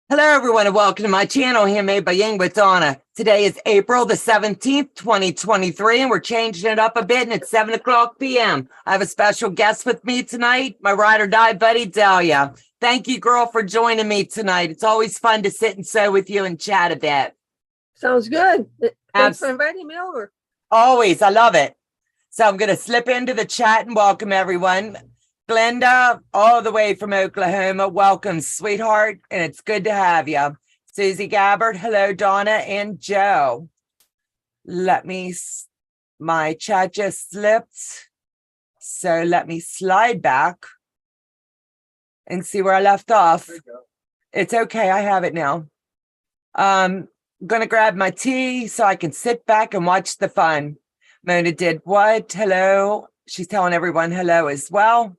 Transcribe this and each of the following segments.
Hello, everyone, and welcome to my channel, Handmade by Ying with Donna. Today is April the 17th, 2023, and we're changing it up a bit, and it's 7 o'clock p.m. I have a special guest with me tonight, my ride or die buddy, Delia. Thank you, girl, for joining me tonight. It's always fun to sit and sew with you and chat a bit. Sounds good. Thanks for inviting me over. Always. I love it. So I'm going to slip into the chat and welcome everyone. Glenda, all the way from Oklahoma, welcome, sweetheart, and it's good to have you. Susie Gabbard, hello, Donna and Joe. My chat just slipped, so let me slide back and see where I left off. It's okay, I have it now. I'm going to grab my tea so I can sit back and watch the fun. Mona did what? Hello. She's telling everyone hello as well.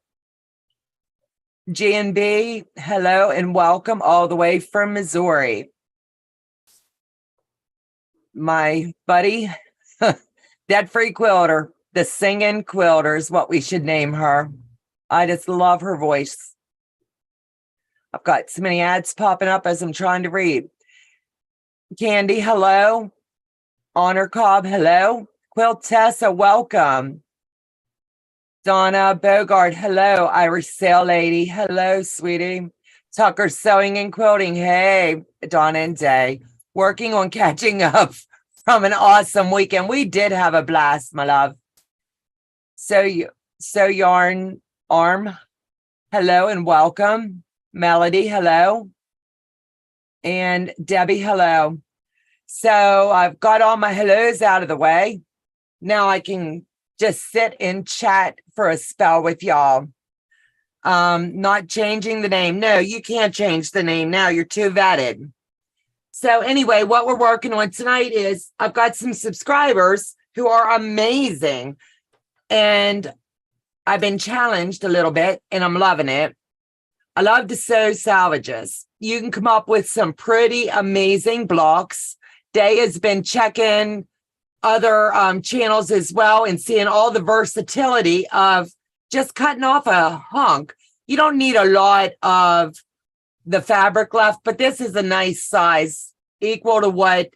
G&B, hello and welcome all the way from Missouri. My buddy, Dead Free Quilter, the singing quilter is what we should name her. I just love her voice. I've got so many ads popping up as I'm trying to read. Candy, hello. Honor Cobb, hello. Quilt-As-You-Go, welcome. Donna Bogart, hello. Irish Sail Lady, hello, sweetie. Tucker Sewing and Quilting, hey. Donna and Day, working on catching up from an awesome weekend. We did have a blast, my love. So Yarn Arm, hello and welcome. Melody, hello. And Debbie, hello. So I've got all my hellos out of the way. Now I can just sit and chat for a spell with y'all. Not changing the name. No, you can't change the name now. You're too vetted. So anyway, what we're working on tonight is I've got some subscribers who are amazing. And I've been challenged a little bit and I'm loving it. I love to sew salvages. You can come up with some pretty amazing blocks. Day has been checking other channels as well and seeing all the versatility of just cutting off a hunk. You don't need a lot of the fabric left, but this is a nice size equal to what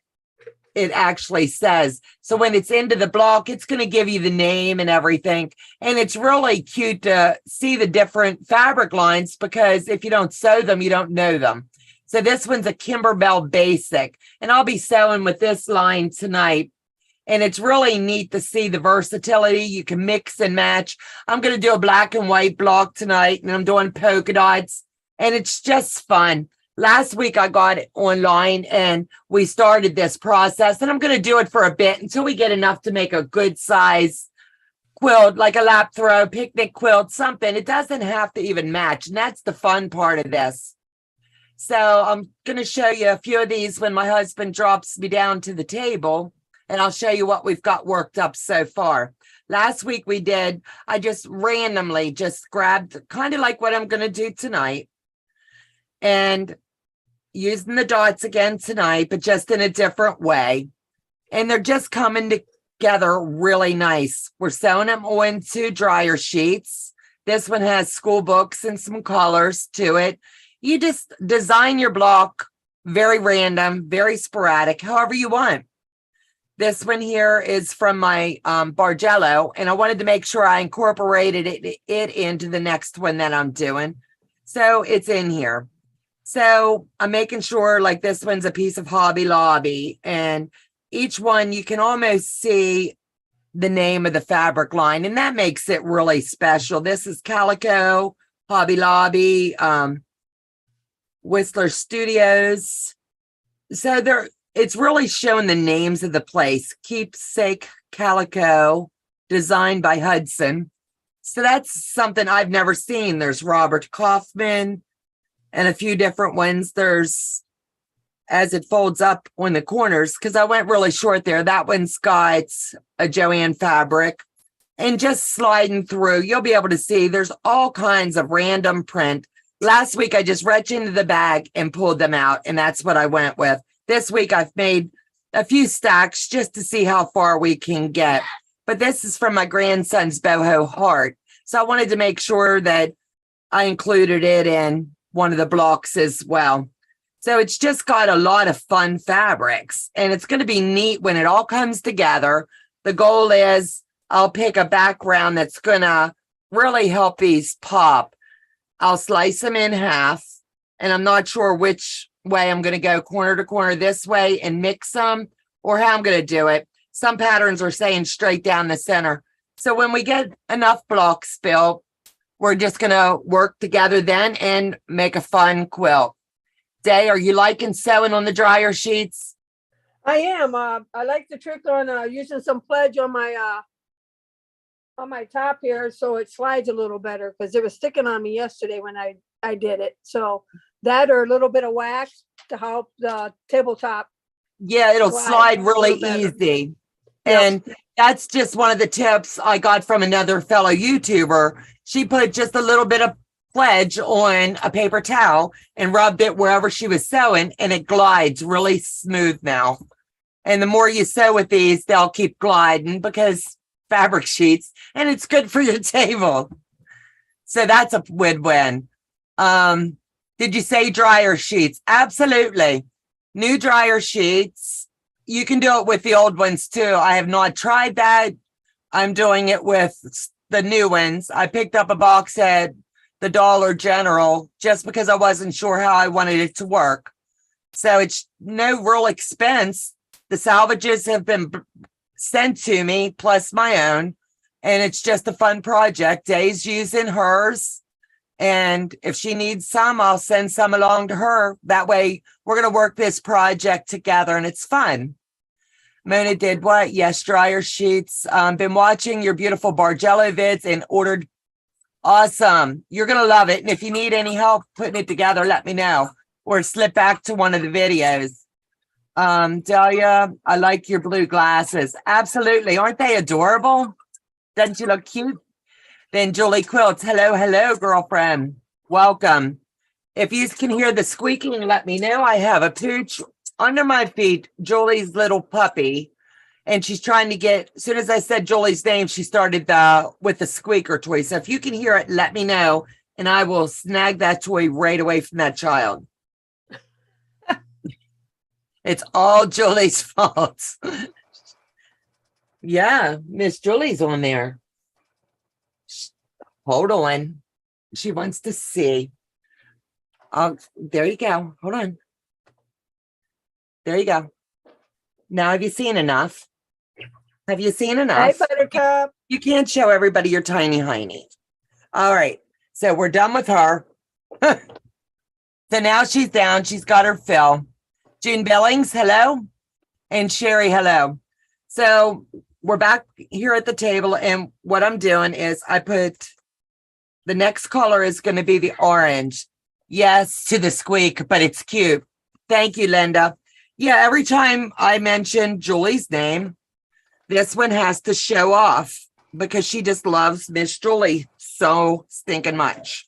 it actually says. So when it's into the block, it's going to give you the name and everything. And it's really cute to see the different fabric lines because if you don't sew them, you don't know them. So this one's a Kimberbell Basic, and I'll be sewing with this line tonight. And it's really neat to see the versatility. You can mix and match. I'm going to do a black and white block tonight, and I'm doing polka dots, and it's just fun. Last week, I got it online, and we started this process, and I'm going to do it for a bit until we get enough to make a good size quilt, like a lap throw, picnic quilt, something. It doesn't have to even match, and that's the fun part of this. So I'm going to show you a few of these when my husband drops me down to the table. And I'll show you what we've got worked up so far. Last week I just randomly grabbed kind of like what I'm going to do tonight. And using the dots again tonight, but just in a different way. And they're just coming together really nice. We're sewing them onto dryer sheets. This one has school books and some colors to it. You just design your block very random, very sporadic, however you want. This one here is from my Bargello, and I wanted to make sure I incorporated it into the next one that I'm doing. So it's in here. So I'm making sure like this one's a piece of Hobby Lobby, and each one you can almost see the name of the fabric line, and that makes it really special. This is Calico, Hobby Lobby, Whistler Studios. So it's really showing the names of the place. Keepsake Calico, designed by Hudson. So that's something I've never seen. There's Robert Kaufman and a few different ones. There's, as it folds up on the corners, because I went really short there. That one's got a Joanne fabric. And just sliding through, you'll be able to see there's all kinds of random print. Last week, I just reached into the bag and pulled them out, and that's what I went with. This week, I've made a few stacks just to see how far we can get. But this is from my grandson's boho heart. So I wanted to make sure that I included it in one of the blocks as well. So it's just got a lot of fun fabrics, and it's going to be neat when it all comes together. The goal is I'll pick a background that's going to really help these pop. I'll slice them in half, and I'm not sure which way I'm going to go, corner to corner this way and mix them, or how I'm going to do it. Some patterns are saying straight down the center. So when we get enough blocks built, we're just going to work together then and make a fun quilt. Day, are you liking sewing on the dryer sheets? I am. I like the trick on using some pledge on my top here so it slides a little better, because it was sticking on me yesterday when I did it. So that, or a little bit of wax to help the tabletop. Yeah, it'll slide really easy. And that's just one of the tips I got from another fellow YouTuber. She put just a little bit of pledge on a paper towel and rubbed it wherever she was sewing, and it glides really smooth now. And the more you sew with these, they'll keep gliding because fabric sheets, and it's good for your table. So that's a win-win. Did you say dryer sheets? Absolutely. New dryer sheets. You can do it with the old ones too. I have not tried that. I'm doing it with the new ones. I picked up a box at the Dollar General just because I wasn't sure how I wanted it to work. So it's no real expense. The Salvages have been sent to me, plus my own, and it's just a fun project. Day's using hers, and if she needs some, I'll send some along to her. That way we're going to work this project together, and it's fun. Mona did what? Yes, dryer sheets. Been watching your beautiful Bargello vids and ordered. Awesome. You're going to love it. And if you need any help putting it together, let me know, or slip back to one of the videos. Delia, I like your blue glasses. Absolutely. Aren't they adorable? Doesn't you look cute? Then Julie Quilts. Hello, hello, girlfriend. Welcome. If you can hear the squeaking, let me know. I have a pooch under my feet, Julie's little puppy. And she's trying to get, as soon as I said Julie's name, she started with the squeaker toy. So if you can hear it, let me know, and I will snag that toy right away from that child. It's all Julie's fault. Yeah, Miss Julie's on there. Hold on. She wants to see. There you go. Hold on. There you go. Now, have you seen enough? Have you seen enough? Hi, Buttercup. You can't show everybody your tiny hiney. All right. So we're done with her. So now she's down. She's got her fill. June Billings, hello. And Sherry, hello. So we're back here at the table. And what I'm doing is I put the next color is going to be the orange. Yes, to the squeak, but it's cute. Thank you, Linda. Yeah, every time I mention Julie's name, this one has to show off because she just loves Miss Julie so stinking much.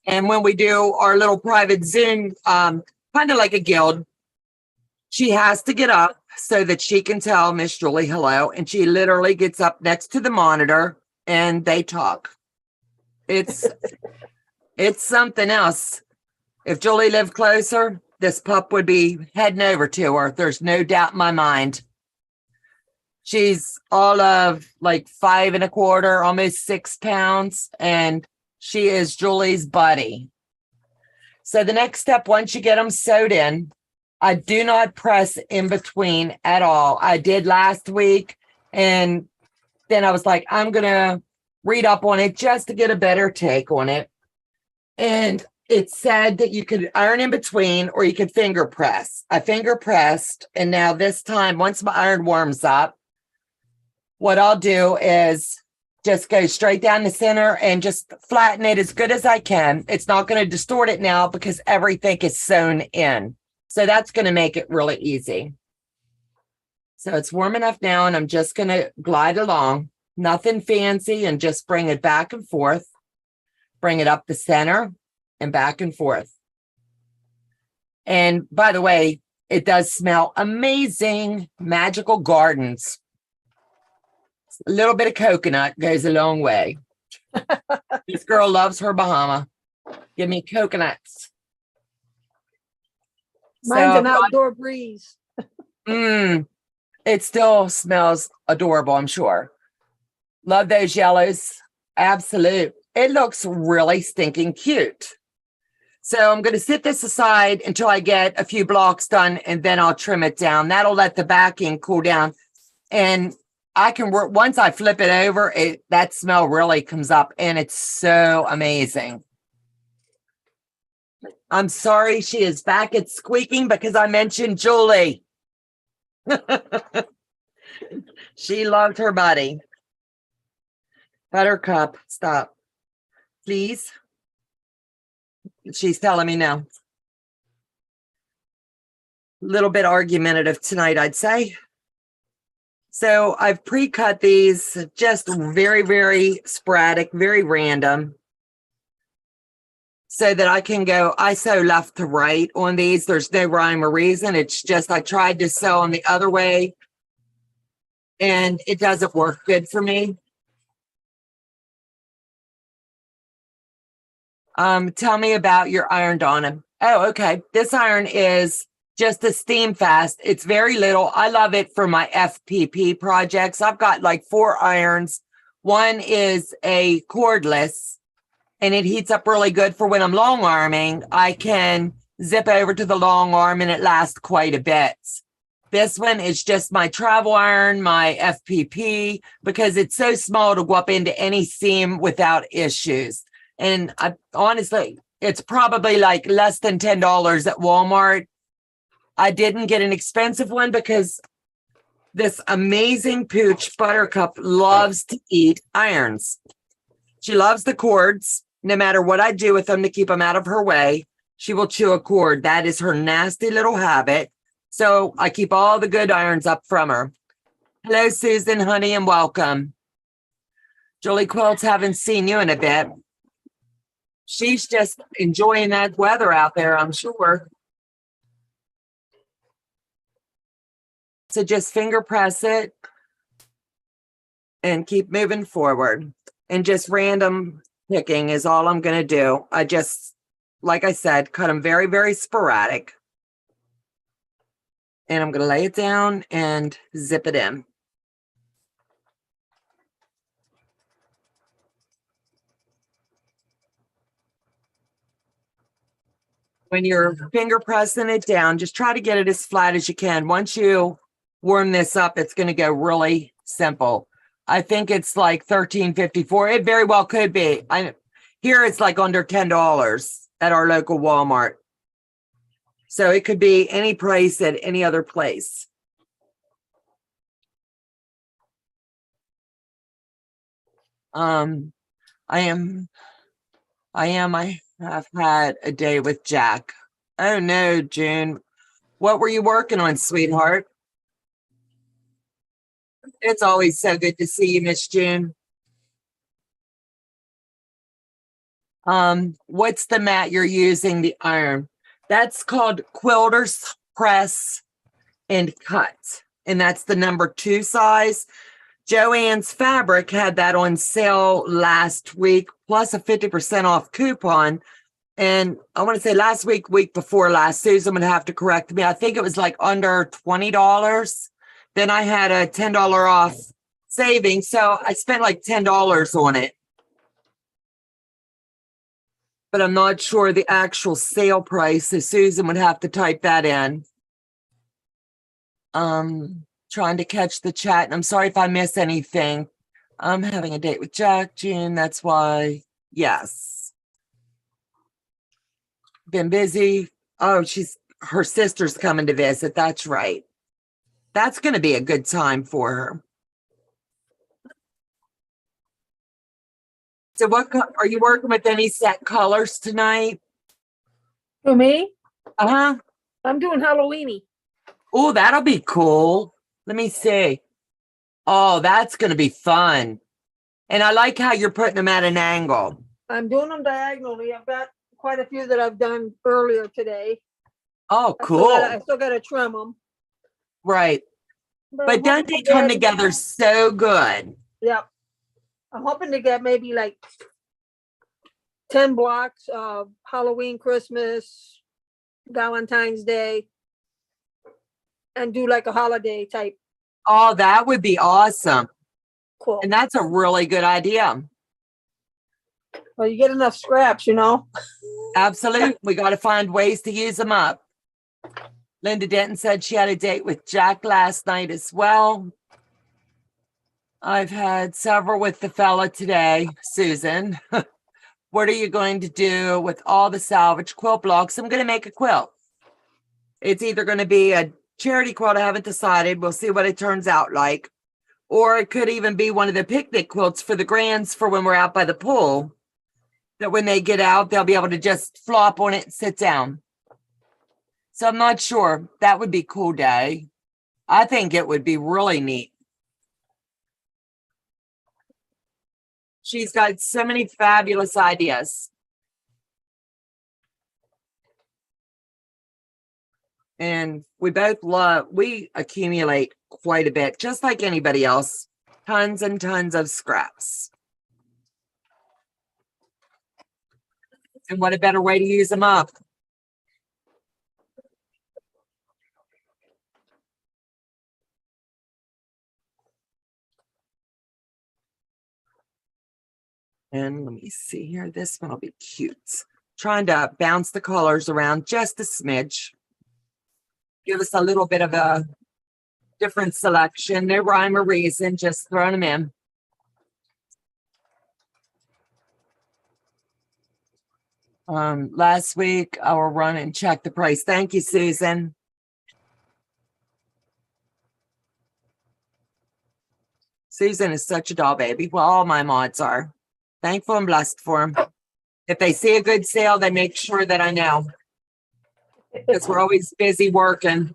And when we do our little private Zoom, kind of like a guild, she has to get up so that she can tell Miss Julie hello. And she literally gets up next to the monitor and they talk. It's something else. If Julie lived closer, this pup would be heading over to her. There's no doubt in my mind. She's all of like 5 1/4, almost 6 pounds, and she is Julie's buddy. So the next step, once you get them sewed in, I do not press in between at all. I did last week, and then I was like, I'm going to read up on it just to get a better take on it. And it said that you could iron in between or you could finger press. I finger pressed, and now this time, once my iron warms up, what I'll do is just go straight down the center and just flatten it as good as I can. It's not going to distort it now because everything is sewn in. So that's going to make it really easy. So it's warm enough now, and I'm just going to glide along. Nothing fancy, and just bring it back and forth. Bring it up the center and back and forth. And by the way, it does smell amazing. Magical Gardens. A little bit of coconut goes a long way. This girl loves her Bahama. Give me coconuts. Mine's an So, outdoor breeze. it still smells adorable, I'm sure. Love those yellows. Absolute. It looks really stinking cute. So I'm going to sit this aside until I get a few blocks done, and then I'll trim it down. That'll let the backing cool down. And I can work, once I flip it over, that smell really comes up, and it's so amazing. I'm sorry she is back at squeaking because I mentioned Julie. She loved her buddy. Buttercup, stop. Please. She's telling me no. A little bit argumentative tonight, I'd say. So I've pre-cut these, just very, very sporadic, very random, so that I can go ISO left to right on these. There's no rhyme or reason. It's just I tried to sew them the other way, and it doesn't work good for me. Tell me about your iron, Donna. Oh, okay. This iron is just a steam fast. It's very little. I love it for my FPP projects. I've got like 4 irons. One is a cordless, and it heats up really good for when I'm long arming. I can zip over to the long arm and it lasts quite a bit. This one is just my travel iron, my FPP, because it's so small to go up into any seam without issues. And honestly, it's probably like less than $10 at Walmart. I didn't get an expensive one because this amazing pooch Buttercup loves to eat irons. She loves the cords. No matter what I do with them to keep them out of her way, she will chew a cord. That is her nasty little habit. So I keep all the good irons up from her. Hello, Susan, honey, and welcome. Julie Quilts, haven't seen you in a bit. She's just enjoying that weather out there, I'm sure. So just finger press it and keep moving forward. And just random picking is all I'm going to do. I just, like I said, cut them very, very sporadic. And I'm going to lay it down and zip it in. When you're finger pressing it down, just try to get it as flat as you can. Once you warm this up, it's going to go really simple. I think it's like $13.54. It very well could be. Here it's like under $10 at our local Walmart. So it could be any price at any other place. I have had a day with Jack. Oh no, June. What were you working on, sweetheart? It's always so good to see you, Miss June. What's the mat you're using, the iron? That's called Quilters Press and Cut. And that's the number 2 size. Joann's Fabric had that on sale last week, plus a 50% off coupon. And I want to say last week, week before last, Susan would have to correct me. I think it was like under $20. Then I had a $10 off saving. So I spent like $10 on it. But I'm not sure the actual sale price. So Susan would have to type that in. Trying to catch the chat. And I'm sorry if I miss anything. I'm having a date with Jack, June. That's why. Yes. Been busy. Oh, her sister's coming to visit. That's right. That's going to be a good time for her. So are you working with any set colors tonight? For me? Uh-huh. I'm doing Halloweeny. Oh, that'll be cool. Let me see. Oh, that's going to be fun. And I like how you're putting them at an angle. I'm doing them diagonally. I've got quite a few that I've done earlier today. Oh, cool. I still got to trim them. Right. But don't they come together so good? Yep. I'm hoping to get maybe like 10 blocks of Halloween, Christmas, Valentine's Day. and do like a holiday type Oh, that would be awesome. quilt. And that's a really good idea. Well, you get enough scraps, you know. Absolutely. We got to find ways to use them up. Linda Denton said she had a date with Jack last night as well. I've had several with the fella today. Susan, what are you going to do with all the salvage quilt blocks? I'm going to make a quilt. It's either going to be a charity quilt. I haven't decided. We'll see what it turns out like. Or it could even be one of the picnic quilts for the grands for when we're out by the pool. That when they get out, they'll be able to just flop on it and sit down. So I'm not sure. That would be a cool day. I think it would be really neat. She's got so many fabulous ideas. And we both we accumulate quite a bit, just like anybody else. Tons and tons of scraps. And what a better way to use them up. And let me see here. This one will be cute. Trying to bounce the colors around just a smidge. Give us a little bit of a different selection. No rhyme or reason, just throwing them in. Last week I will run and check the price. Thank you, Susan. Susan is such a doll baby. Well, all my mods are. Thankful and blessed for them. If they see a good sale, they make sure that I know. Because we're always busy working.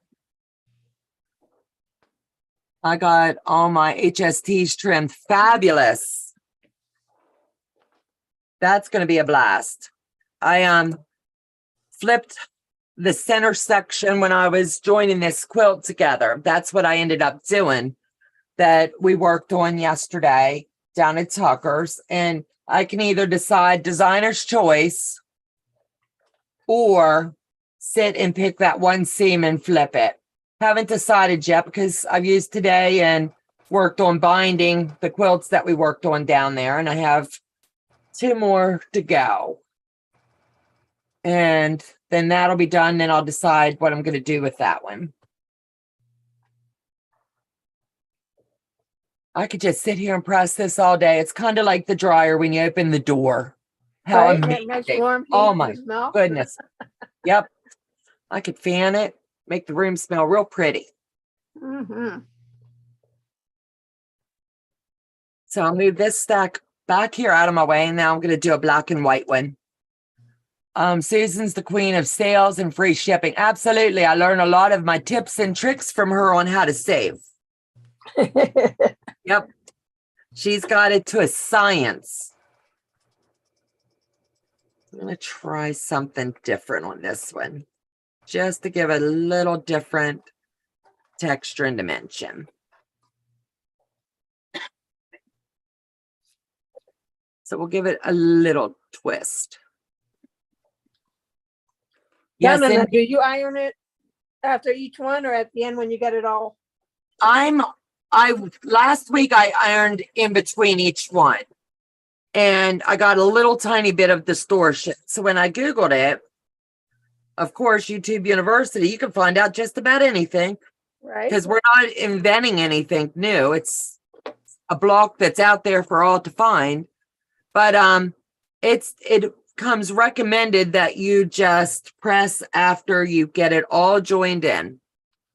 I got all my HSTs trimmed. Fabulous. That's going to be a blast. I flipped the center section when I was joining this quilt together. That's what I ended up doing that we worked on yesterday down at Tucker's. And I can either decide designer's choice or sit and pick that one seam and flip it. Haven't decided yet because I've used today and worked on binding the quilts that we worked on down there. And I have 2 more to go. And then that'll be done. Then I'll decide what I'm going to do with that one. I could just sit here and press this all day. It's kind of like the dryer when you open the door. How Right? amazing. Nice warm heat Oh and my smell. goodness. Yep. I could fan it, make the room smell real pretty. Mm-hmm. So I'll move this stack back here out of my way. And now I'm going to do a black and white one. Susan's the queen of sales and free shipping. Absolutely. I learned a lot of my tips and tricks from her on how to save. Yep. She's got it to a science. I'm going to try something different on this one, just to give it a little different texture and dimension. So we'll give it a little twist. Yes, Donna, and do you iron it after each one or at the end when you get it all? last week I ironed in between each one. And I got a little tiny bit of distortion. So when I Googled it, of course, YouTube University, you can find out just about anything. Right. Because we're not inventing anything new. It's a block that's out there for all to find. But it comes recommended that you just press after you get it all joined in.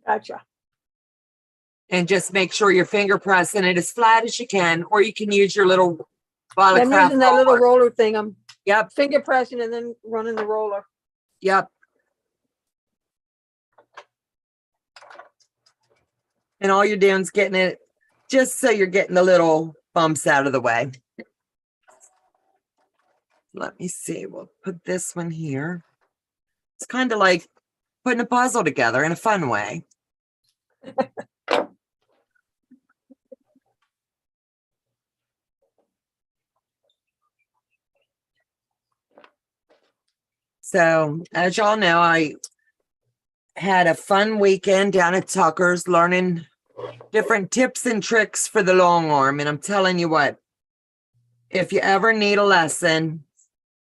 Gotcha. And just make sure you're finger pressing it as flat as you can, or you can use your little bottle I'm using that little roller thing. I'm finger pressing and then running the roller. Yep. And all you're doing is getting it just so you're getting the little bumps out of the way. Let me see. We'll put this one here. It's kind of like putting a puzzle together in a fun way. So, as y'all know, I had a fun weekend down at Tucker's learning different tips and tricks for the long arm. And I'm telling you what, if you ever need a lesson,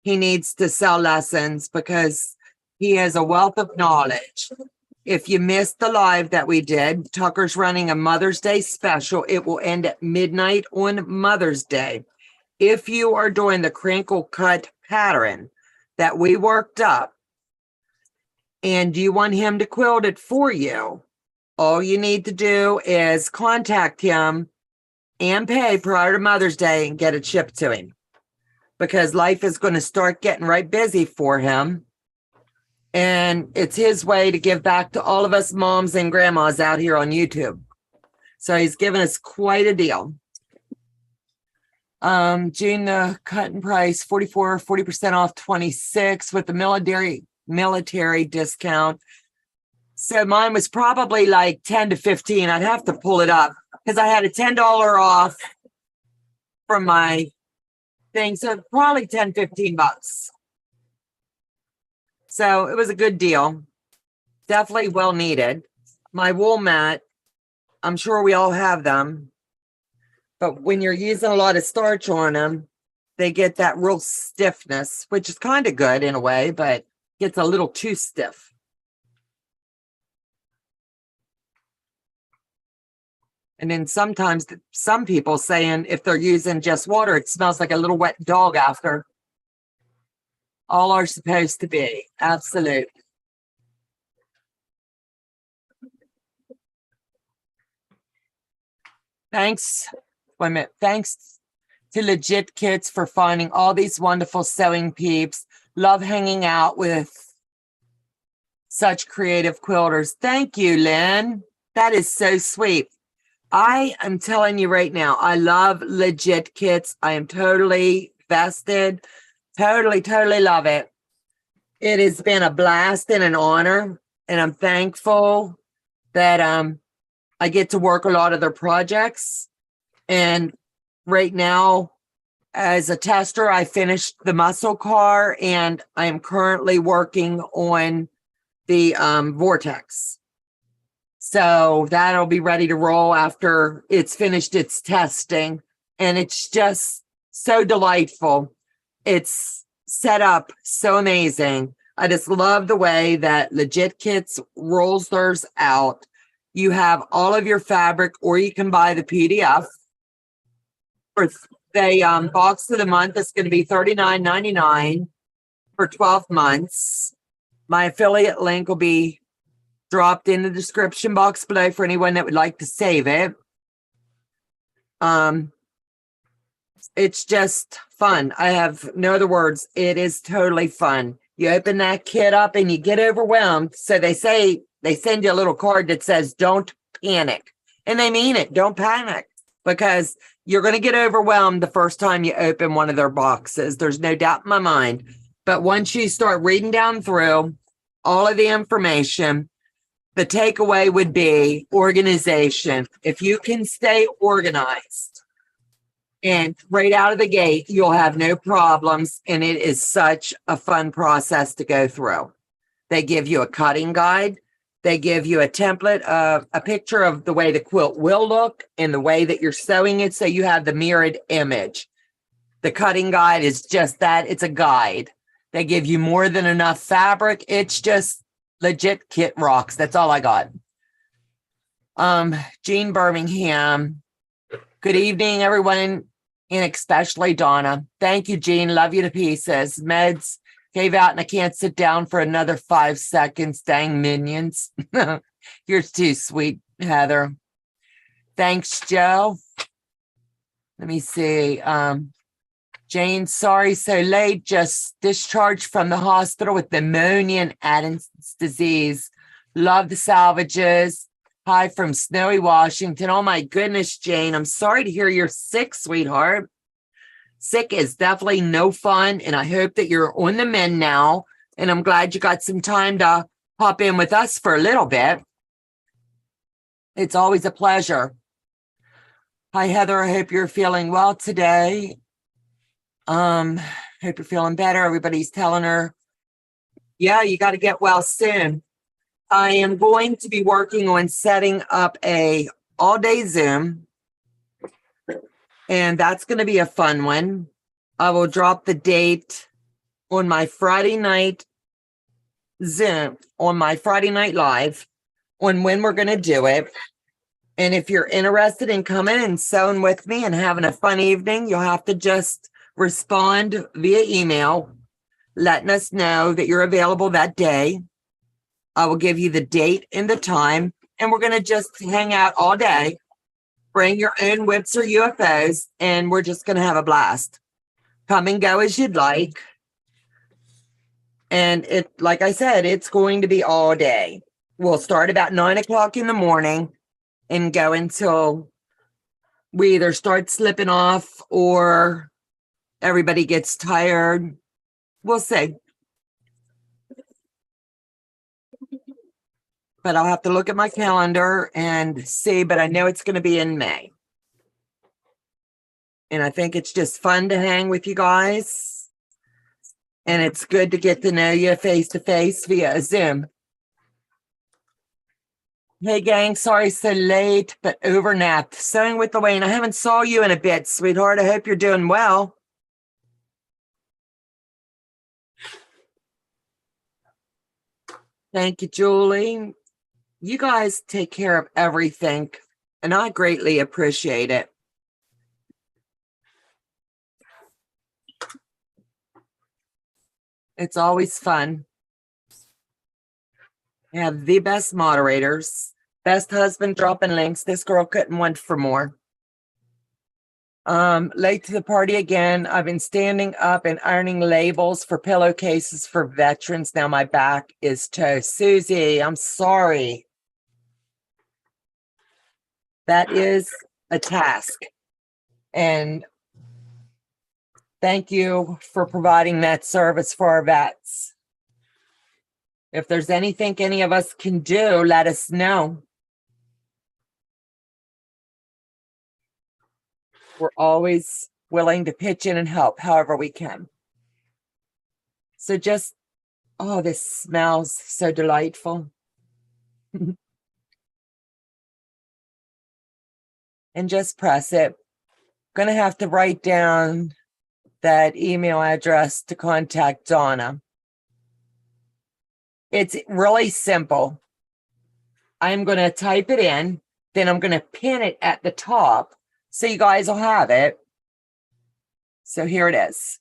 he needs to sell lessons because he has a wealth of knowledge. If you missed the live that we did, Tucker's running a Mother's Day special. It will end at midnight on Mother's Day. If you are doing the crinkle cut pattern that we worked up and you want him to quilt it for you, all you need to do is contact him and pay prior to Mother's Day and get it shipped to him, because life is going to start getting right busy for him. And it's his way to give back to all of us moms and grandmas out here on YouTube. So he's given us quite a deal. June, the cutting price, 44, 40% off 26 with the military discount. So mine was probably like 10 to 15. I'd have to pull it up because I had a $10 off from my thing. So probably 10, 15 bucks. So it was a good deal. Definitely well needed. My wool mat, I'm sure we all have them. But when you're using a lot of starch on them, they get that real stiffness, which is kind of good in a way, but gets a little too stiff. And then sometimes some people saying if they're using just water, it smells like a little wet dog after. All are supposed to be. Absolute. Thanks. Wait a minute. Thanks to Legit Kits for finding all these wonderful sewing peeps. Love hanging out with such creative quilters. Thank you, Lynn. That is so sweet. I am telling you right now, I love Legit Kits. I am totally vested. Totally love it. It has been a blast and an honor. And I'm thankful that I get to work a lot of their projects. And right now, as a tester, I finished the muscle car and I am currently working on the Vortex. So that'll be ready to roll after it's finished its testing. And it's just so delightful. It's set up so amazing. I just love the way that Legit Kits rolls theirs out. You have all of your fabric, or you can buy the PDF. For the box of the month, it's going to be $39.99 for 12 months. My affiliate link will be dropped in the description box below for anyone that would like to save it. It's just fun. I have no other words. It is totally fun. You open that kit up and you get overwhelmed. So they send you a little card that says, don't panic. And they mean it. Don't panic, because you're going to get overwhelmed the first time you open one of their boxes. There's no doubt in my mind. But once you start reading down through all of the information, the takeaway would be organization. If you can stay organized and right out of the gate, you'll have no problems. And it is such a fun process to go through. They give you a cutting guide. They give you a template of a picture of the way the quilt will look and the way that you're sewing it. So you have the mirrored image. The cutting guide is just that. It's a guide. They give you more than enough fabric. It's just Legit Kit rocks. That's all I got. Jean Birmingham. Good evening, everyone, and especially Donna. Thank you, Jean. Love you to pieces. Meds gave out and I can't sit down for another 5 seconds. Dang minions. You're too sweet, Heather. Thanks, Joe. Let me see. Jane, sorry, so late. Just discharged from the hospital with pneumonia and Addison's disease. Love the Salvages. Hi from snowy Washington. Oh my goodness, Jane. I'm sorry to hear you're sick, sweetheart. Sick is definitely no fun. And I hope that you're on the mend now. And I'm glad you got some time to hop in with us for a little bit. It's always a pleasure. Hi, Heather. I hope you're feeling well today. Hope you're feeling better. Everybody's telling her, yeah, you got to get well soon. I am going to be working on setting up a all-day Zoom, and that's going to be a fun one. I will drop the date on my Friday night Zoom, on my Friday night live, on when we're going to do it. And if you're interested in coming and sewing with me and having a fun evening, you'll have to just respond via email, letting us know that you're available that day. I will give you the date and the time, and we're going to just hang out all day. Bring your own whips or UFOs, and we're just going to have a blast. Come and go as you'd like. And it, like I said, it's going to be all day. We'll start about 9 o'clock in the morning and go until we either start slipping off or everybody gets tired. We'll see. But I'll have to look at my calendar and see, but I know it's going to be in May. And I think it's just fun to hang with you guys. And it's good to get to know you face to face via Zoom. Hey gang, sorry so late, but overnapped. Sewing with Elaine. I haven't saw you in a bit, sweetheart. I hope you're doing well. Thank you, Julie. You guys take care of everything, and I greatly appreciate it. It's always fun. You have the best moderators, best husband dropping links. This girl couldn't want for more. Late to the party again. I've been standing up and ironing labels for pillowcases for veterans. Now my back is toast. Susie, I'm sorry. That is a task. And thank you for providing that service for our vets. If there's anything any of us can do, let us know. We're always willing to pitch in and help however we can. So just, oh, this smells so delightful. And just press it. Gonna have to write down that email address to contact Donna. It's really simple. I'm going to type it in, then I'm going to pin it at the top so you guys will have it. So here it is.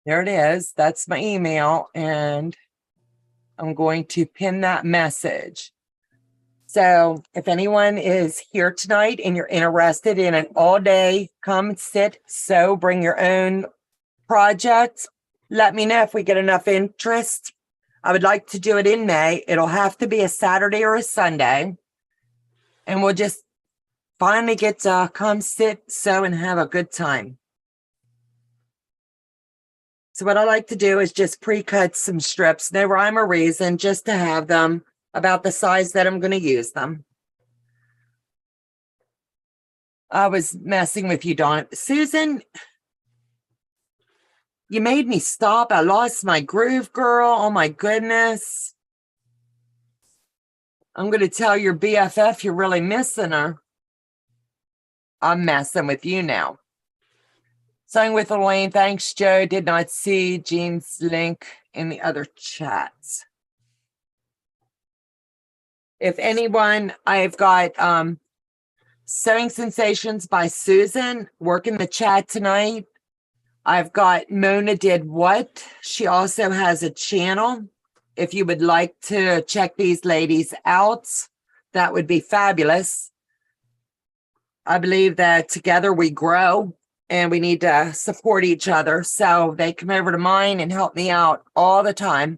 There it is. That's my email, and I'm going to pin that message. So if anyone is here tonight and you're interested in an all-day come sit, sew, bring your own project, let me know if we get enough interest. I would like to do it in May. It'll have to be a Saturday or a Sunday. And we'll just finally get to come sit, sew, and have a good time. So what I like to do is just pre-cut some strips, no rhyme or reason, just to have them about the size that I'm going to use them. I was messing with you, Donna. Susan, you made me stop. I lost my groove, girl. Oh my goodness. I'm going to tell your BFF you're really missing her. I'm messing with you now. Sewing with Elaine. Thanks, Joe. Did not see Jean's link in the other chats. If anyone, I've got Sewing Sensations by Susan. Work in the chat tonight. I've got Mona Did What. She also has a channel. If you would like to check these ladies out, that would be fabulous. I believe that together we grow. And we need to support each other. So they come over to mine and help me out all the time.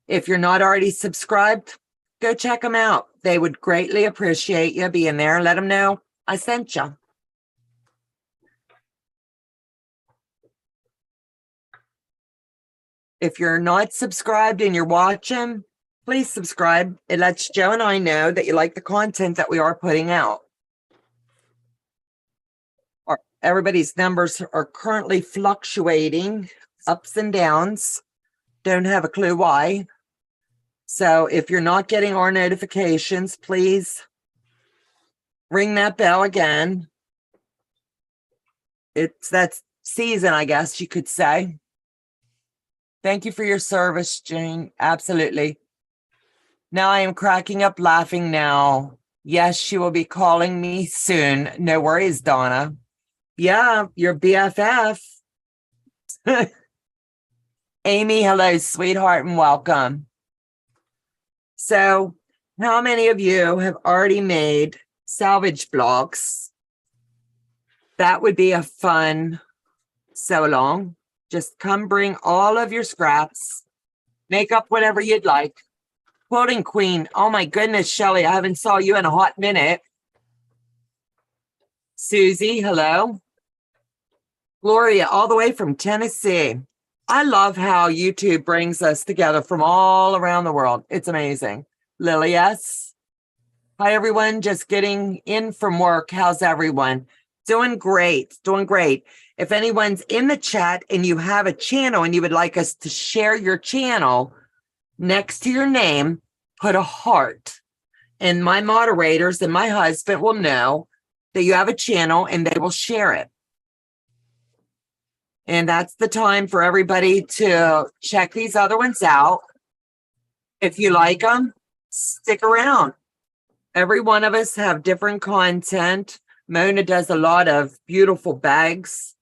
If you're not already subscribed, go check them out. They would greatly appreciate you being there. Let them know I sent you. If you're not subscribed and you're watching, please subscribe. It lets Joe and I know that you like the content that we are putting out. Everybody's numbers are currently fluctuating, ups and downs. Don't have a clue why. So if you're not getting our notifications, please ring that bell again. It's that season, I guess you could say. Thank you for your service, Jane. Absolutely. Now I am cracking up laughing now. Yes, she will be calling me soon. No worries, Donna. Yeah, your BFF. Amy, hello, sweetheart, and welcome. So, how many of you have already made salvage blocks? That would be a fun sew along. Just come bring all of your scraps. Make up whatever you'd like. Quilting Queen. Oh my goodness, Shelly, I haven't saw you in a hot minute. Susie, hello. Gloria, all the way from Tennessee. I love how YouTube brings us together from all around the world. It's amazing. Lily, yes. Hi, everyone. Just getting in from work. How's everyone? Doing great. Doing great. If anyone's in the chat and you have a channel and you would like us to share your channel, next to your name, put a heart. And my moderators and my husband will know that you have a channel and they will share it. And that's the time for everybody to check these other ones out. If you like them, stick around. Every one of us have different content. Mona does a lot of beautiful bags.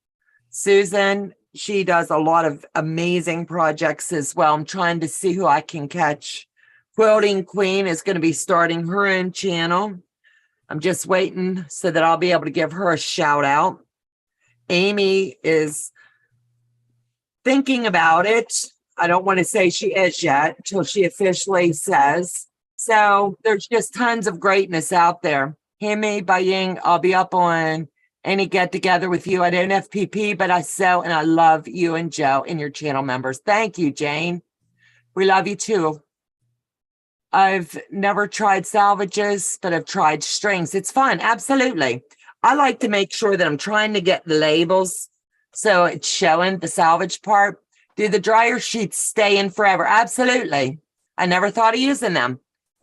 Susan, she does a lot of amazing projects as well. I'm trying to see who I can catch. Quilting Queen is going to be starting her own channel. I'm just waiting so that I'll be able to give her a shout out. Amy is thinking about it. I don't want to say she is yet until she officially says. So there's just tons of greatness out there. Handmade by Ying. I'll be up on any get together with you at You&MeFPP, but I sew and I love you and Joe and your channel members. Thank you, Jane. We love you too. I've never tried salvages, but I've tried strings. It's fun. Absolutely. I like to make sure that I'm trying to get the labels so it's showing the salvage part. Do the dryer sheets stay in forever? Absolutely. I never thought of using them.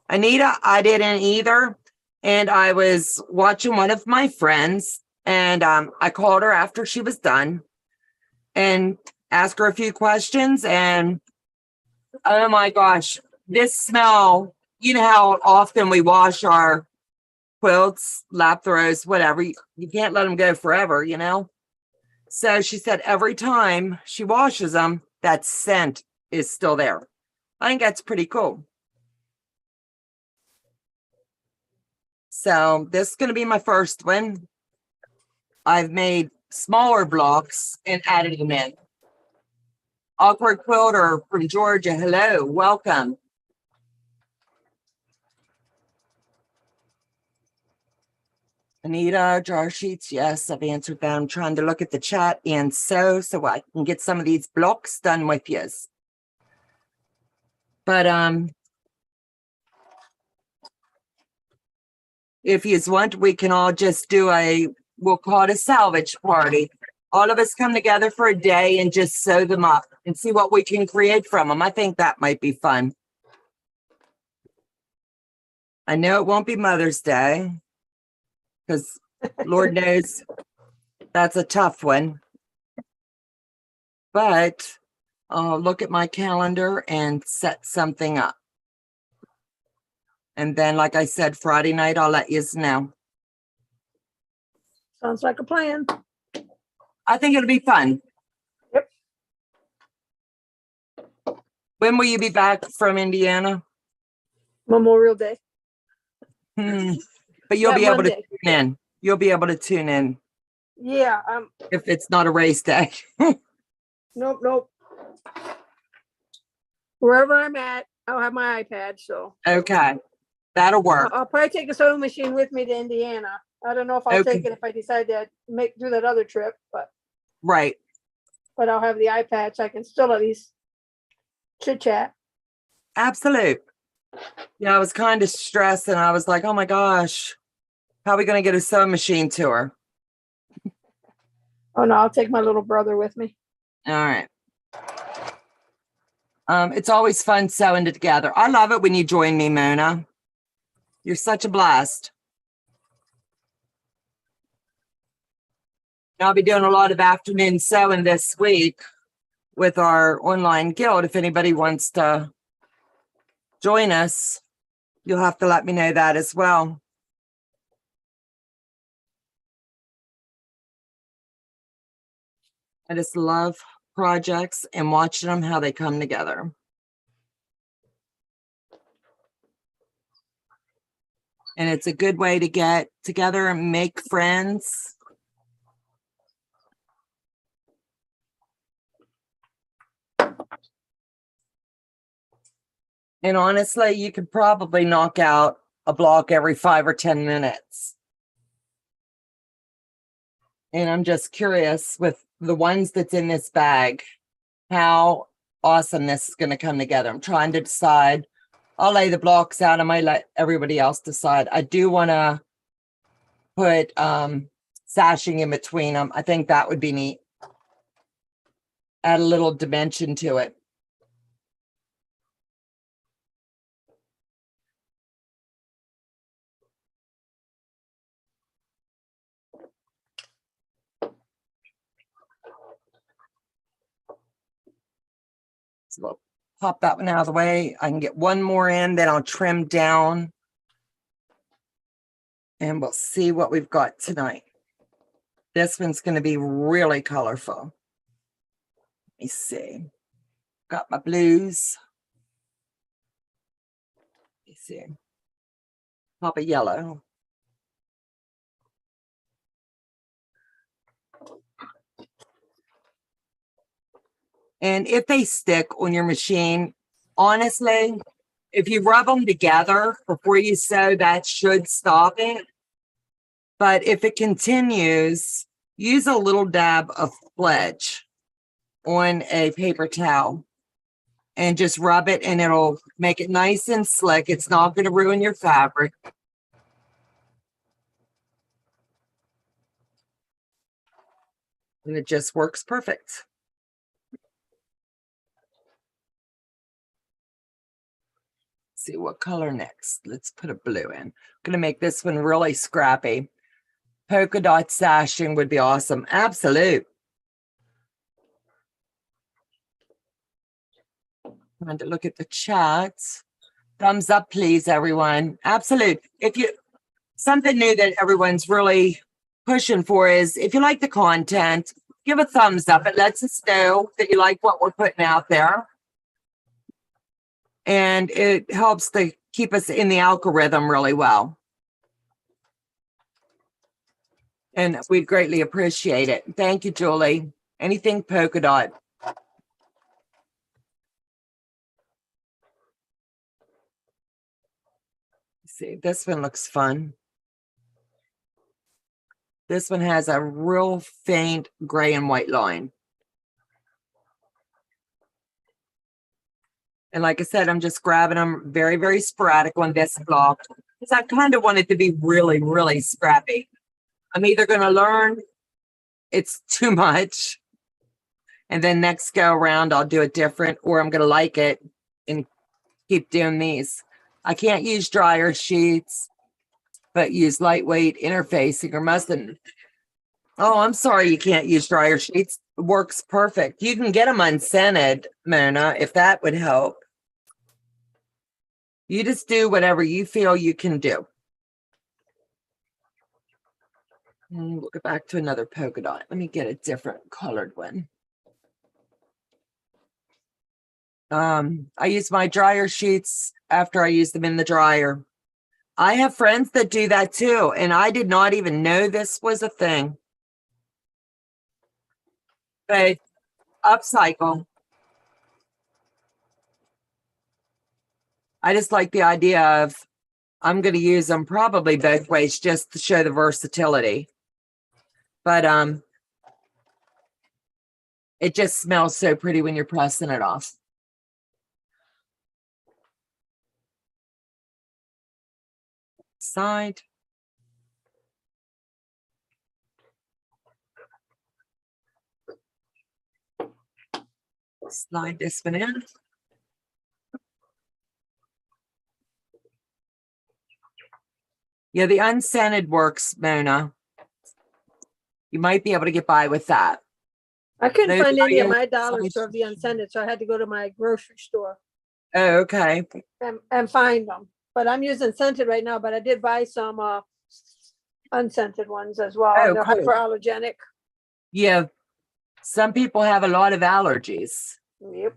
Anita, I didn't either. And I was watching one of my friends and I called her after she was done and asked her a few questions. And oh my gosh, this smell, you know how often we wash our quilts, lap throws, whatever. You can't let them go forever, you know? So she said every time she washes them, that scent is still there. I think that's pretty cool. So this is going to be my first one. I've made smaller blocks and added them in. Awkward Quilter from Georgia. Hello, welcome. Anita, jar sheets. Yes, I've answered that. I'm trying to look at the chat and so I can get some of these blocks done with you. But if you want, we can all just do we'll call it a salvage party. All of us come together for a day and just sew them up and see what we can create from them. I think that might be fun. I know it won't be Mother's Day because Lord knows that's a tough one. But I'll look at my calendar and set something up. And then, like I said, Friday night, I'll let you know. Sounds like a plan. I think it'll be fun. Yep. When will you be back from Indiana? Memorial Day. But you'll That be able to Monday. tune in. You'll be able to tune in Yeah. if it's not a race day. Nope. Wherever I'm at, I'll have my iPad. So Okay. That'll work. I'll probably take a sewing machine with me to Indiana. I don't know if I'll take it if I decide to do that other trip, but Right. I'll have the iPad so I can still at least chit chat. Absolute. Yeah, I was kind of stressed and I was like, oh my gosh, how are we going to get a sewing machine to her? Oh no, I'll take my little brother with me. All right. It's always fun sewing together. I love it when you join me, Mona. You're such a blast. I'll be doing a lot of afternoon sewing this week with our online guild. If anybody wants to join us, you'll have to let me know that as well. I just love projects and watching them, how they come together. And it's a good way to get together and make friends. And honestly, you could probably knock out a block every 5 or 10 minutes. And I'm just curious with the ones that's in this bag, how awesome this is going to come together. I'm trying to decide. I'll lay the blocks out. I might let everybody else decide. I do want to put sashing in between them. I think that would be neat. Add a little dimension to it. So we'll pop that one out of the way. I can get one more in, then I'll trim down. And we'll see what we've got tonight. This one's going to be really colorful. Let me see. Got my blues. Let me see. Pop a yellow. And if they stick on your machine, honestly, if you rub them together before you sew, that should stop it. But if it continues, use a little dab of Selvedges on a paper towel and just rub it, and it'll make it nice and slick. It's not going to ruin your fabric. And it just works perfect. See what color next. Let's put a blue in. I'm going to make this one really scrappy. Polka dot sashing would be awesome. Absolute. Trying to look at the chats. Thumbs up, please, everyone. Absolute. If you, something new that everyone's really pushing for is, if you like the content, give a thumbs up. It lets us know that you like what we're putting out there. And it helps to keep us in the algorithm really well. And we'd greatly appreciate it. Thank you, Julie. Anything polka dot. See, this one looks fun. This one has a real faint gray and white line. And like I said, I'm just grabbing them very, very sporadic on this block because I kind of want it to be really, really scrappy. I'm either going to learn it's too much, and then next go around, I'll do it different, or I'm going to like it and keep doing these. I can't use dryer sheets, but use lightweight interfacing or muslin. Oh, I'm sorry you can't use dryer sheets. It works perfect. You can get them unscented, Mona, if that would help. You just do whatever you feel you can do. And we'll go back to another polka dot. Let me get a different colored one. I use my dryer sheets after I use them in the dryer. I have friends that do that too, and I did not even know this was a thing. But upcycle. I just like the idea of, I'm going to use them probably both ways just to show the versatility. But it just smells so pretty when you're pressing it off. Side. Slide this one in. Yeah, the unscented works, Mona. You might be able to get by with that. I couldn't Those find are any at your my dollar size- store of the unscented, so I had to go to my grocery store Oh, okay. and find them. But I'm using scented right now, but I did buy some unscented ones as well. Oh, They're cool. hyperallergenic. Yeah. Some people have a lot of allergies. Yep.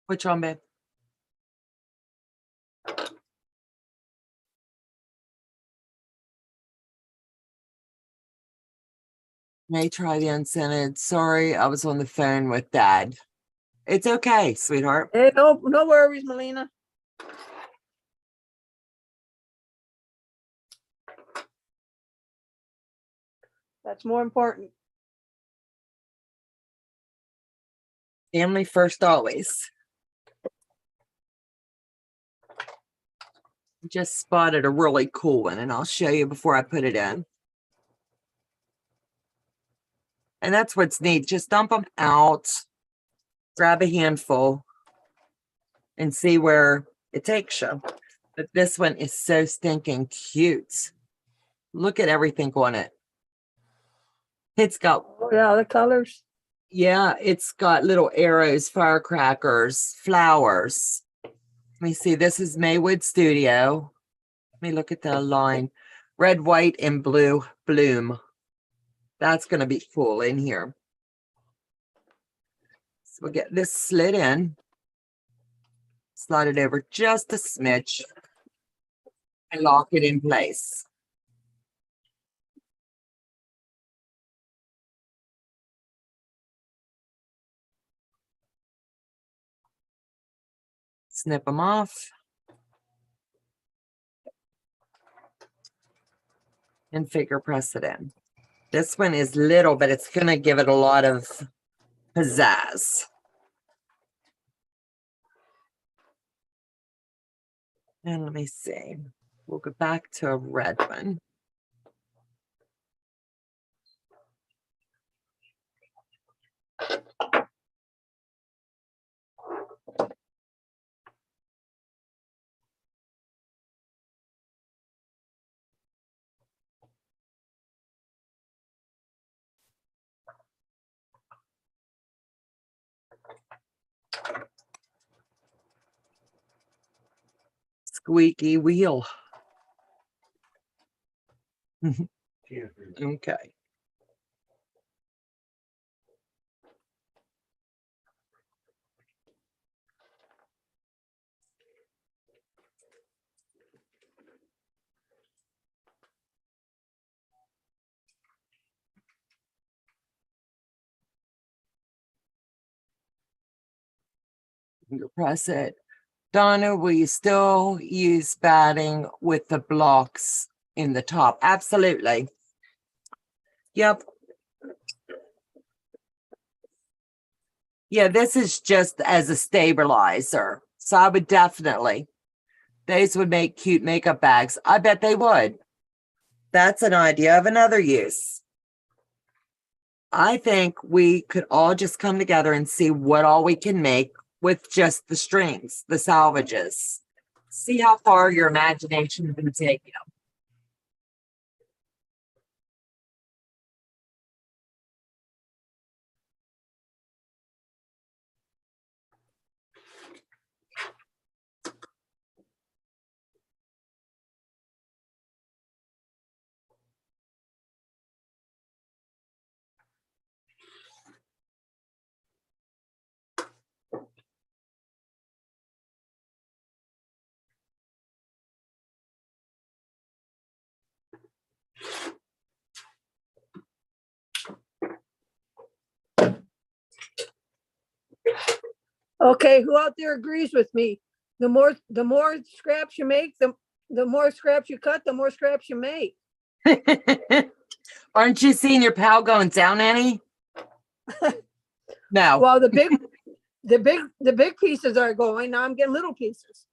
Which one, babe? May try the unscented. Sorry, I was on the phone with Dad. It's okay, sweetheart. Hey, no worries, Melina. That's more important. Family first always. Just spotted a really cool one, and I'll show you before I put it in. And that's what's neat. Just dump them out, grab a handful, and see where it takes you. But this one is so stinking cute. Look at everything on it. It's got, Oh, yeah, the colors. yeah, it's got little arrows, firecrackers, flowers. Let me see. This is Maywood Studio. Let me look at the line. Red, white, and blue bloom. That's going to be cool in here. So we'll get this slid in. Slide it over just a smidge. And lock it in place. Snip them off. And figure press it in. This one is little, but it's going to give it a lot of pizzazz. And let me see. We'll go back to a red one. Squeaky wheel. Okay. You press it. Donna, will you still use batting with the blocks in the top? Absolutely. Yep. Yeah, this is just as a stabilizer. So I would definitely. These would make cute makeup bags. I bet they would. That's an idea of another use. I think we could all just come together and see what all we can make with just the strings, the salvages. See how far your imagination can take you. Okay, who out there agrees with me? The more scraps you make, the more scraps you cut, the more scraps you make. Aren't you seeing your pal going down any? No. Well, the big pieces are going. Now I'm getting little pieces.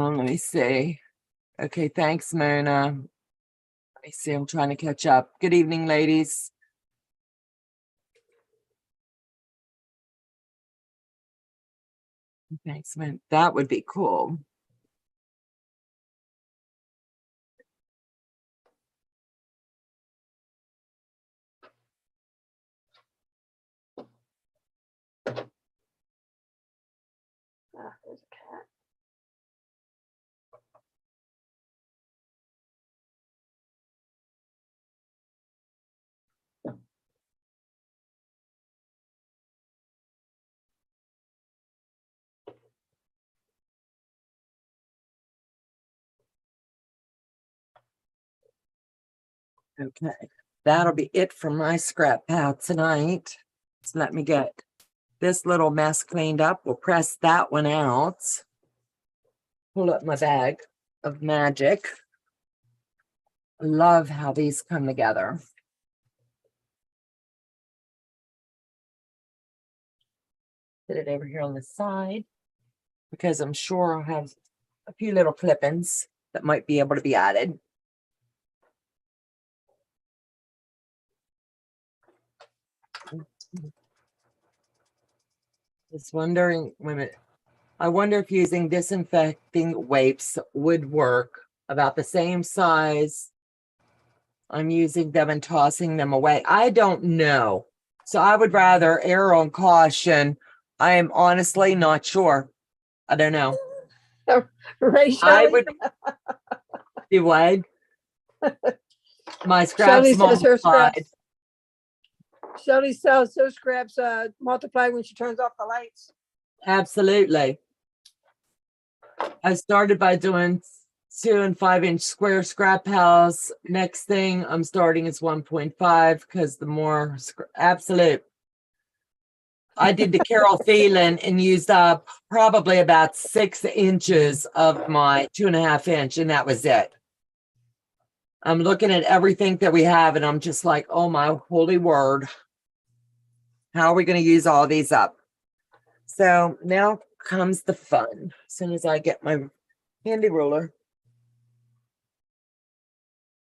Let me see. Okay, thanks, Mona. Let me see, I'm trying to catch up. Good evening, ladies. Thanks, man. That would be cool. Ah, there's a cat. Okay, that'll be it for my scrap pile tonight. So let me get this little mess cleaned up. We'll press that one out. Pull up my bag of magic. Love how these come together. Put it over here on the side because I'm sure I'll have a few little clip-ins that might be able to be added. Just wondering, wait a minute. I wonder if using disinfecting wipes would work. About the same size. I'm using them and tossing them away. I don't know. So I would rather err on caution. I am honestly not sure. I don't know. Right, I Shelley? would do what? My Shelley scraps says her multiplied. scraps. Shelley says her scraps multiply when she turns off the lights. Absolutely. I started by doing 2 and 5 inch square scrap piles. Next thing I'm starting is 1.5 because the more absolute. I did the Carol Phelan and used up probably about 6 inches of my 2.5 inch, and that was it. I'm looking at everything that we have, and I'm just like, oh my holy word. How are we going to use all these up? So now comes the fun. As soon as I get my handy ruler.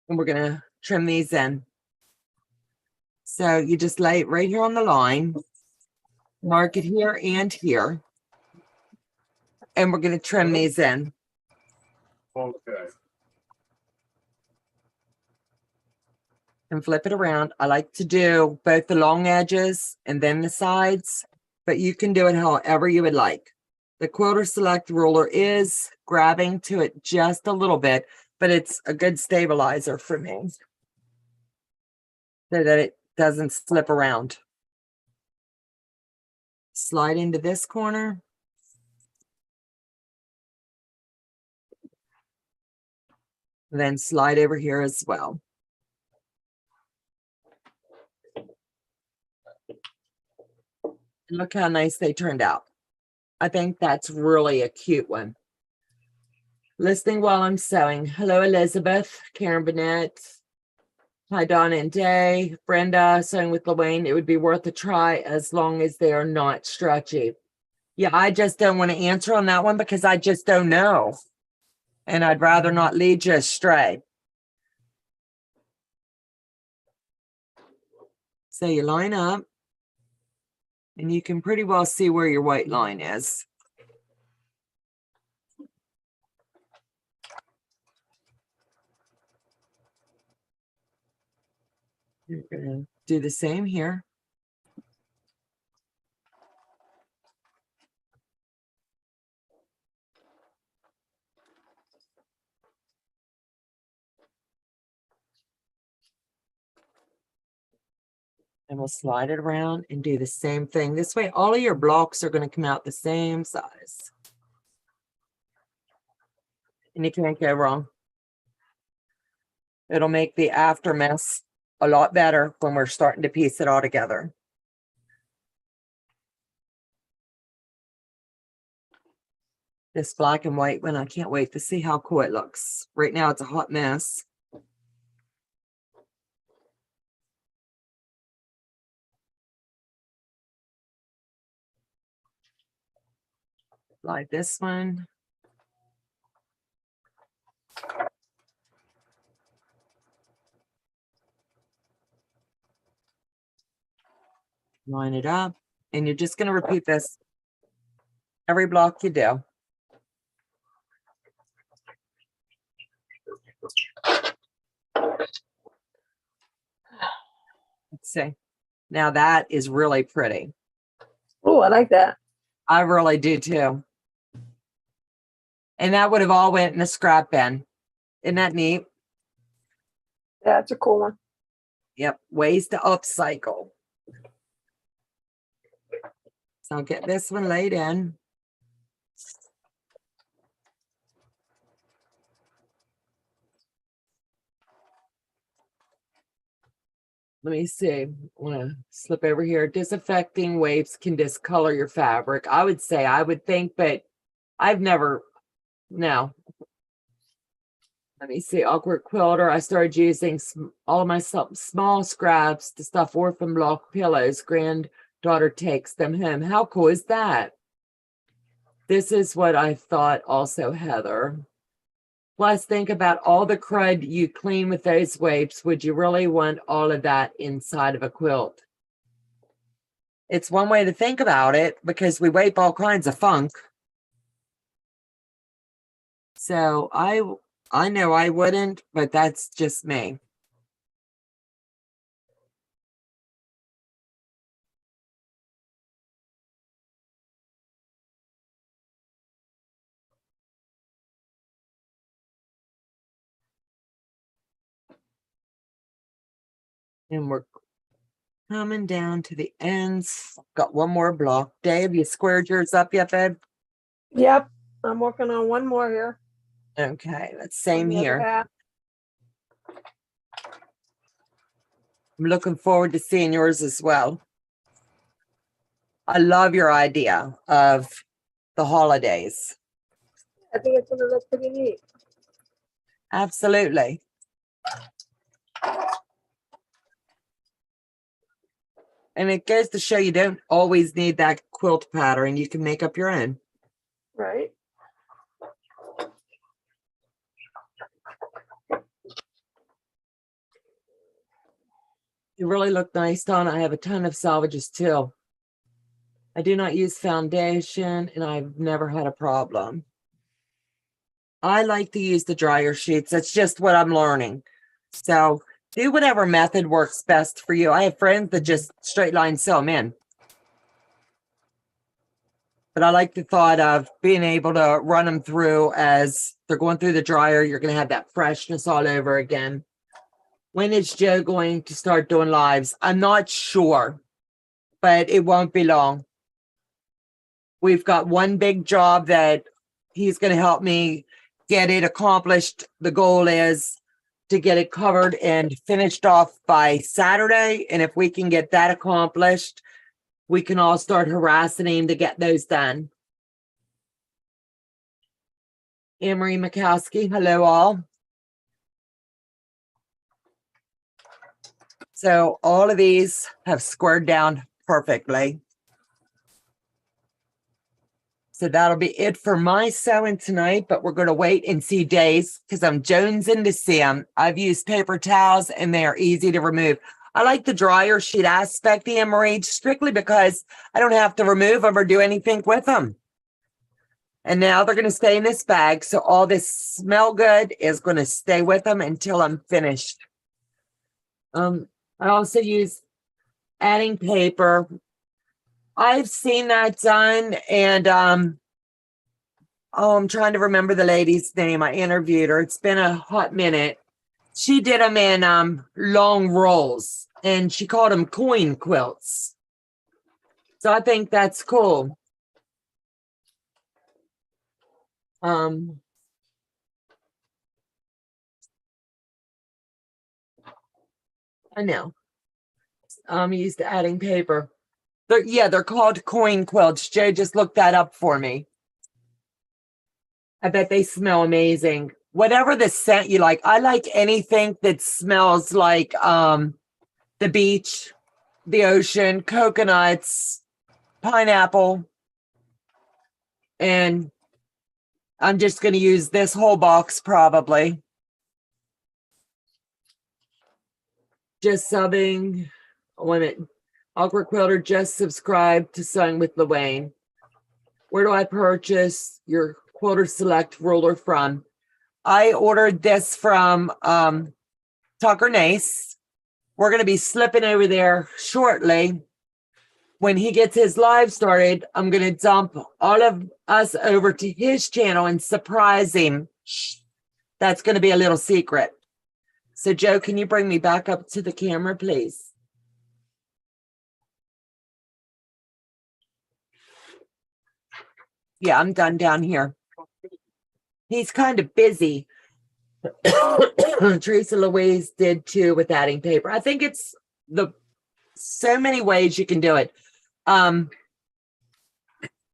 And we're going to trim these in. So you just lay it right here on the line. Mark it here and here. And we're going to trim these in. Okay. And flip it around. I like to do both the long edges and then the sides, but you can do it however you would like. The Quilter Select ruler is grabbing to it just a little bit, but it's a good stabilizer for me so that it doesn't slip around. Slide into this corner. Then slide over here as well. Look how nice they turned out. I think that's really a cute one. Listening while I'm sewing. Hello, Elizabeth, Karen Burnett. Hi, Donna and Day. Brenda, sewing with Luane. It would be worth a try as long as they are not stretchy. Yeah, I just don't want to answer on that one because I just don't know. And I'd rather not lead you astray. So you line up. And you can pretty well see where your white line is. You're going to do the same here. And we'll slide it around and do the same thing. This way, all of your blocks are going to come out the same size. And you can't go wrong. It'll make the after mess a lot better when we're starting to piece it all together. This black and white one, I can't wait to see how cool it looks. Right now, it's a hot mess. Like this one. Line it up, and you're just going to repeat this every block you do. Let's see. Now that is really pretty. Oh, I like that. I really do too. And that would have all went in a scrap bin. Isn't that neat? Yeah, it's a cool one. Yep. Ways to upcycle. So I'll get this one laid in. Let me see. I want to slip over here. Disaffecting waves can discolor your fabric. I would say, I would think, but I've never, no. Let me see. Awkward quilter. I started using all of my small scraps to stuff orphan block pillows. Granddaughter takes them home. How cool is that? This is what I thought also, Heather. Plus, think about all the crud you clean with those wipes. Would you really want all of that inside of a quilt? It's one way to think about it because we wipe all kinds of funk. So I know I wouldn't, but that's just me. And we're coming down to the ends. Got one more block. Dave, you squared yours up yet, babe? Yep. I'm working on one more here. Okay, that's on same the other here. half. I'm looking forward to seeing yours as well. I love your idea of the holidays. I think it's gonna look pretty neat. Absolutely. And it goes to show you don't always need that quilt pattern. You can make up your own. Right. You really look nice, Donna. I have a ton of salvages too. I do not use foundation and I've never had a problem. I like to use the dryer sheets. That's just what I'm learning. So do whatever method works best for you. I have friends that just straight line sew them in. But I like the thought of being able to run them through as they're going through the dryer. You're going to have that freshness all over again. When is Joe going to start doing lives? I'm not sure, but it won't be long. We've got one big job that he's going to help me get it accomplished. The goal is to get it covered and finished off by Saturday. And if we can get that accomplished, we can all start harassing him to get those done. Anne-Marie Mikowski, hello all. So all of these have squared down perfectly. So that'll be it for my sewing tonight, but we're going to wait and see days because I'm jonesing to see them. I've used paper towels and they are easy to remove. I like the dryer sheet aspect, Anne-Marie, strictly because I don't have to remove them or do anything with them. And now they're going to stay in this bag. So all this smell good is going to stay with them until I'm finished. I also use adding paper. I've seen that done, and oh, I'm trying to remember the lady's name. I interviewed her. It's been a hot minute. She did them in long rolls, and she called them coin quilts. So I think that's cool. I know. I'm used to adding paper. They're called coin quilts. Jay just looked that up for me. I bet they smell amazing. Whatever the scent you like. I like anything that smells like the beach, the ocean, coconuts, pineapple. And I'm just going to use this whole box probably. Just subbing. Wait a minute. Awkward Quilter just subscribed to Sewing with Luane. Where do I purchase your Quilter Select ruler from? I ordered this from Tucker Nace. We're going to be slipping over there shortly. When he gets his live started, I'm going to dump all of us over to his channel and surprise him. That's going to be a little secret. So, Joe, can you bring me back up to the camera, please? Yeah, I'm done down here. He's kind of busy. Teresa Louise did too with adding paper. I think it's so many ways you can do it.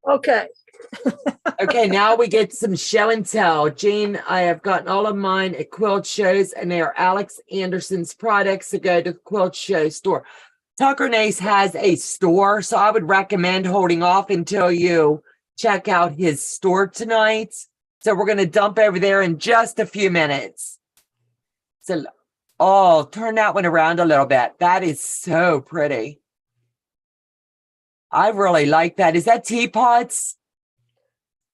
Okay. Okay, now we get some show and tell. Jean, I have gotten all of mine at quilt shows, and they are Alex Anderson's products to go to the quilt show store. Tucker Nace has a store, so I would recommend holding off until you check out his store tonight. So we're going to dump over there in just a few minutes. So, oh, turn that one around a little bit. That is so pretty. I really like that. Is that teapots?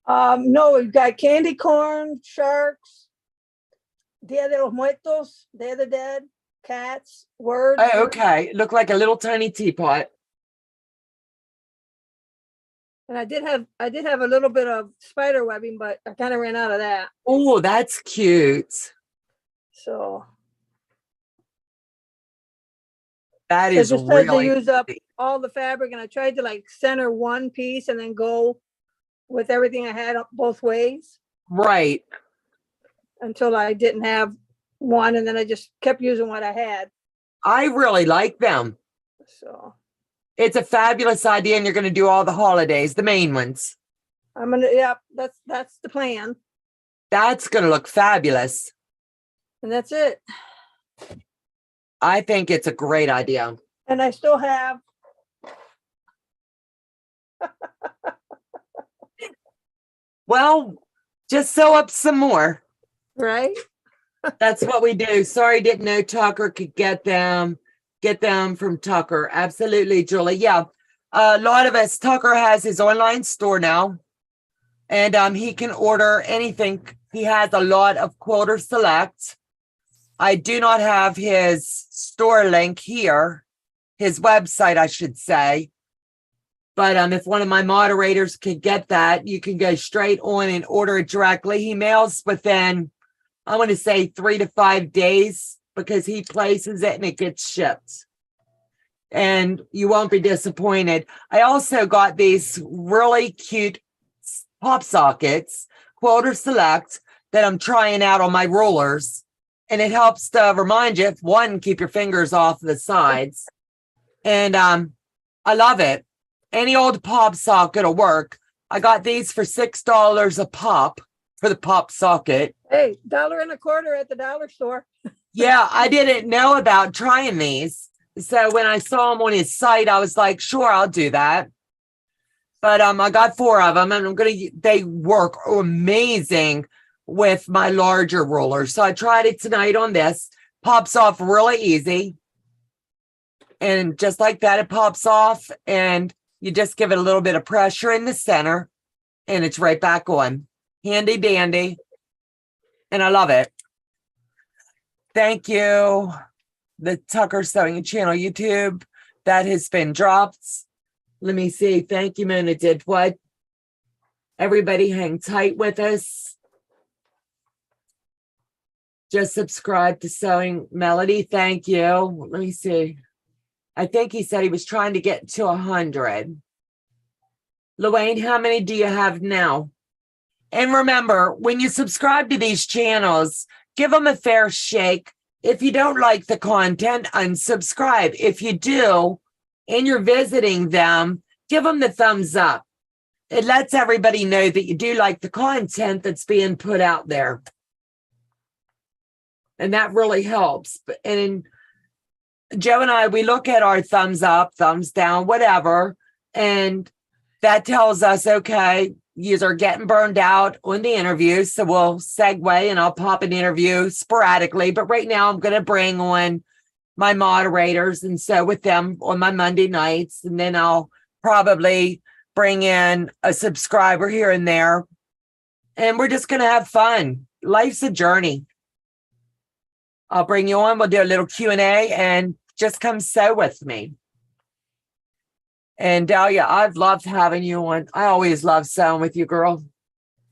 No, we've got candy corn, sharks, Dia de los Muertos, Day of the Dead, cats, words. Oh, okay. Look like a little tiny teapot. And I did have a little bit of spider webbing, but I kind of ran out of that. Oh, that's cute. So That I is just tried to really use up pretty. all the fabric, and I tried to like center one piece and then go with everything I had up both ways Right. until I didn't have one, and then I just kept using what I had. I really like them. So It's a fabulous idea, and you're going to do all the holidays, the main ones. I'm gonna, yeah, that's the plan, That's going to look fabulous. and that's it. I think it's a great idea. And I still have, Well, just sew up some more. right? That's what we do. Sorry, didn't know Tucker could get them from Tucker. Absolutely, Julie. Yeah. A lot of us, Tucker has his online store now, and he can order anything. He has a lot of Quilter Select. I do not have his store link here, his website, I should say. But if one of my moderators could get that, you can go straight on and order it directly. He mails within, I want to say 3 to 5 days, because he places it and it gets shipped. And you won't be disappointed. I also got these really cute pop sockets, Quilter Select, that I'm trying out on my rollers. And it helps to remind you, one, keep your fingers off the sides. And I love it. Any old pop socket will work. I got these for $6 a pop for the pop socket. Hey, $1.25 at the dollar store. Yeah, I didn't know about trying these. So when I saw them on his site, I was like, sure, I'll do that. But I got 4 of them, and they work amazing with my larger roller. So I tried it tonight on this. Pops off really easy. And just like that, it pops off, and you just give it a little bit of pressure in the center, and it's right back on. Handy dandy. And I love it. Thank you. The Tucker Sewing Channel YouTube, that has been dropped. Let me see. Thank you, Mona did what? Everybody hang tight with us. Just subscribe to Sewing Melody. Thank you. Let me see. I think he said he was trying to get to 100. Luane, how many do you have now? And remember, when you subscribe to these channels, give them a fair shake. If you don't like the content, unsubscribe. If you do, and you're visiting them, give them the thumbs up. It lets everybody know that you do like the content that's being put out there. And that really helps. And Joe and I, we look at our thumbs up, thumbs down, whatever, and that tells us, okay, you are getting burned out on the interview, so we'll segue and I'll pop an interview sporadically. But right now I'm going to bring on my moderators. And so with them on my Monday nights, and then I'll probably bring in a subscriber here and there. And we're just going to have fun. Life's a journey. I'll bring you on. We'll do a little Q&A and just come sew with me. And Delia, I've loved having you on. I always love sewing with you, girl.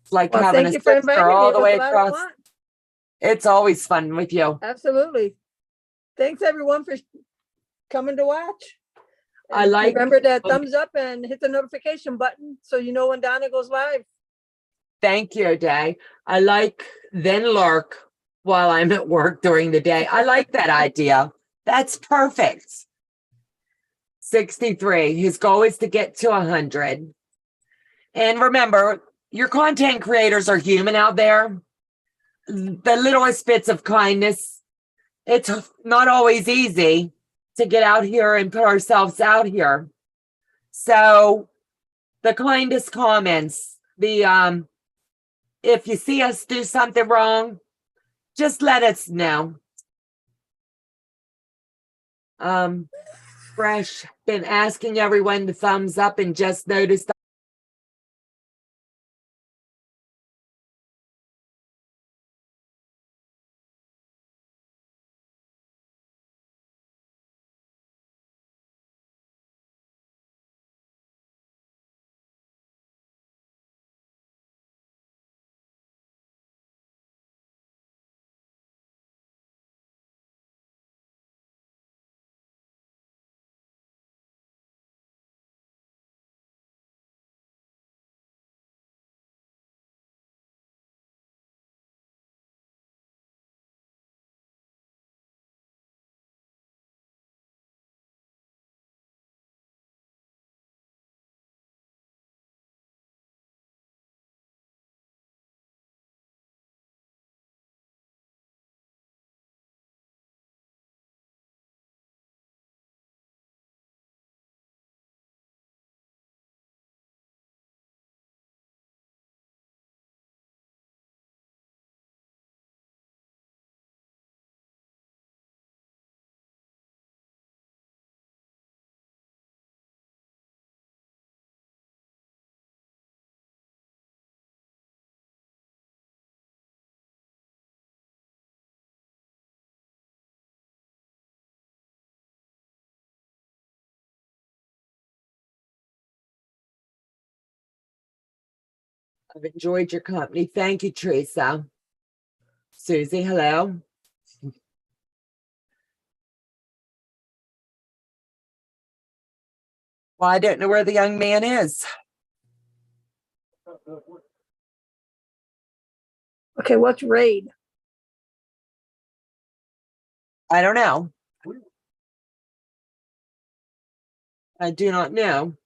It's like Well, having thank a you for sister inviting me. all It the was way a lot of across. fun. It's always fun with you. Absolutely. Thanks everyone for coming to watch. I And like- remember that thumbs up and hit the notification button so you know when Donna goes live. Thank you, Day. I like then lurk while I'm at work during the day. I like that idea. That's perfect. 63. His goal is to get to 100. And remember, your content creators are human out there. The littlest bits of kindness. It's not always easy to get out here and put ourselves out here. So the kindest comments, if you see us do something wrong, just let us know. Fresh, been asking everyone to thumbs up and just noticed. I've enjoyed your company. Thank you, Teresa. Susie, hello. Well, I don't know where the young man is. Okay, what's raid? I don't know. I do not know.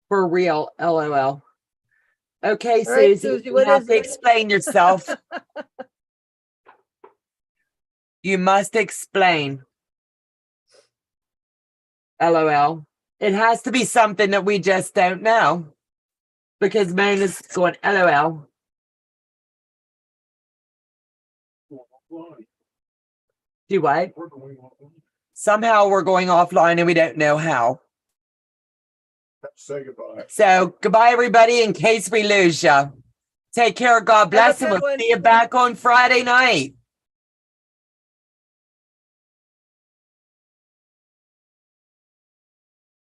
For real, LOL. Okay, All right, Susie, Susie, you what have is to it? explain yourself. You must explain. LOL. It has to be something that we just don't know. Because Mona's going LOL. Do what? Somehow we're going offline and we don't know how. Say goodbye. So goodbye, everybody, in case we lose you. Take care. God bless, and good we'll one. see you back on Friday night.